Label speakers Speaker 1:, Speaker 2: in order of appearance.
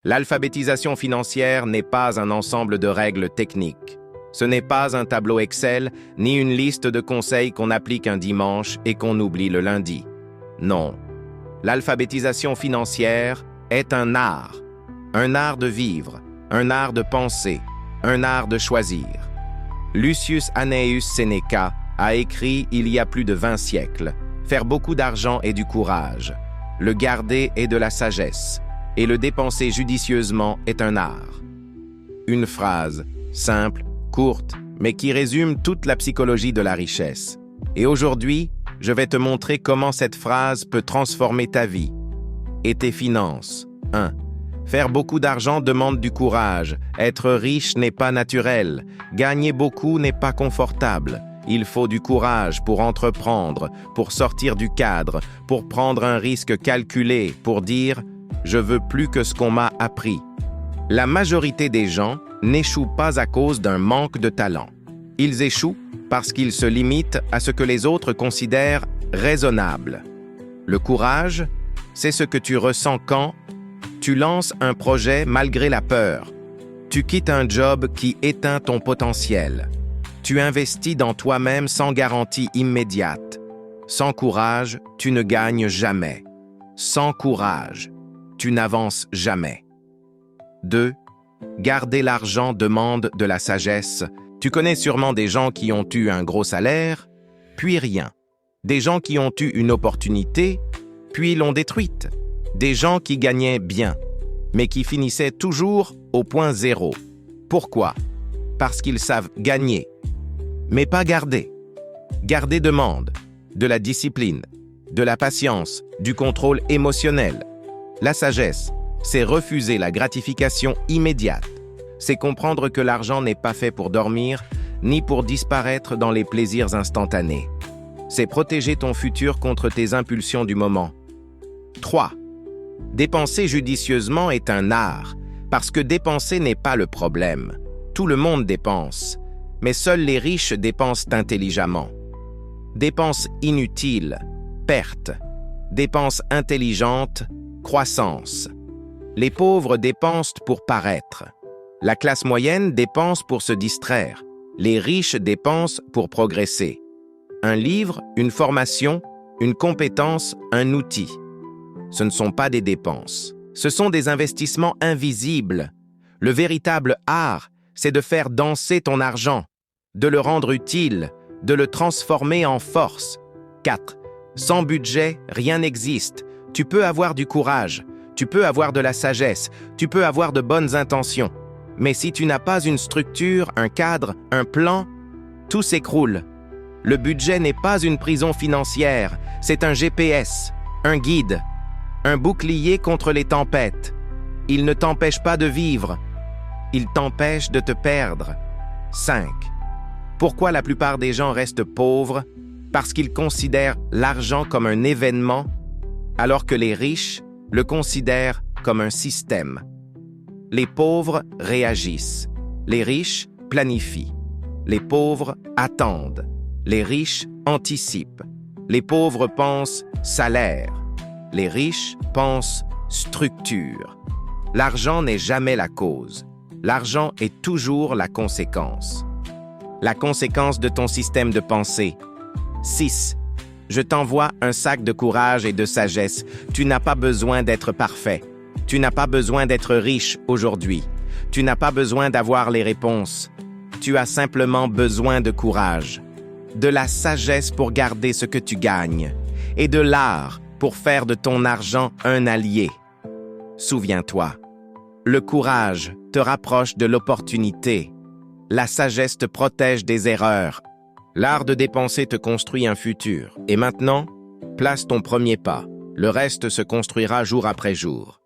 Speaker 1: L'alphabétisation financière n'est pas un ensemble de règles techniques. Ce n'est pas un tableau Excel, ni une liste de conseils qu'on applique un dimanche et qu'on oublie le lundi. Non. L'alphabétisation financière est un art de vivre, un art de penser, un art de choisir. Lucius Annaeus Seneca a écrit il y a plus de 20 siècles « Faire beaucoup d'argent est du courage, le garder est de la sagesse, et le dépenser judicieusement est un art. » Une phrase, simple, courte, mais qui résume toute la psychologie de la richesse. Et aujourd'hui, je vais te montrer comment cette phrase peut transformer ta vie et tes finances. 1. Faire beaucoup d'argent demande du courage. Être riche n'est pas naturel. Gagner beaucoup n'est pas confortable. Il faut du courage pour entreprendre, pour sortir du cadre, pour prendre un risque calculé, pour dire « je veux plus que ce qu'on m'a appris ». La majorité des gens n'échouent pas à cause d'un manque de talent. Ils échouent parce qu'ils se limitent à ce que les autres considèrent raisonnable. Le courage, c'est ce que tu ressens quand tu lances un projet malgré la peur. Tu quittes un job qui éteint ton potentiel. Tu investis dans toi-même sans garantie immédiate. Sans courage, tu ne gagnes jamais. Sans courage, tu n'avances jamais. 2. Garder l'argent demande de la sagesse. Tu connais sûrement des gens qui ont eu un gros salaire, puis rien. Des gens qui ont eu une opportunité, puis l'ont détruite. Des gens qui gagnaient bien, mais qui finissaient toujours au point zéro. Pourquoi? Parce qu'ils savent gagner, mais pas garder. Garder demande de la discipline, de la patience, du contrôle émotionnel. La sagesse, c'est refuser la gratification immédiate. C'est comprendre que l'argent n'est pas fait pour dormir, ni pour disparaître dans les plaisirs instantanés. C'est protéger ton futur contre tes impulsions du moment. 3. Dépenser judicieusement est un art, parce que dépenser n'est pas le problème. Tout le monde dépense, mais seuls les riches dépensent intelligemment. Dépenses inutiles, perte. Dépenses intelligentes, croissance. Les pauvres dépensent pour paraître. La classe moyenne dépense pour se distraire. Les riches dépensent pour progresser. Un livre, une formation, une compétence, un outil. Ce ne sont pas des dépenses. Ce sont des investissements invisibles. Le véritable art, c'est de faire danser ton argent, de le rendre utile, de le transformer en force. 4. Sans budget, rien n'existe. Tu peux avoir du courage, tu peux avoir de la sagesse, tu peux avoir de bonnes intentions. Mais si tu n'as pas une structure, un cadre, un plan, tout s'écroule. Le budget n'est pas une prison financière, c'est un GPS, un guide, un bouclier contre les tempêtes. Il ne t'empêche pas de vivre, il t'empêche de te perdre. 5. Pourquoi la plupart des gens restent pauvres? Parce qu'ils considèrent l'argent comme un événement, alors que les riches le considèrent comme un système. Les pauvres réagissent, les riches planifient. Les pauvres attendent, les riches anticipent. Les pauvres pensent salaire, les riches pensent structure. L'argent n'est jamais la cause, l'argent est toujours la conséquence. La conséquence de ton système de pensée. 6. Je t'envoie un sac de courage et de sagesse. Tu n'as pas besoin d'être parfait. Tu n'as pas besoin d'être riche aujourd'hui. Tu n'as pas besoin d'avoir les réponses. Tu as simplement besoin de courage, de la sagesse pour garder ce que tu gagnes, et de l'art pour faire de ton argent un allié. Souviens-toi, le courage te rapproche de l'opportunité. La sagesse te protège des erreurs. L'art de dépenser te construit un futur. Et maintenant, place ton premier pas. Le reste se construira jour après jour.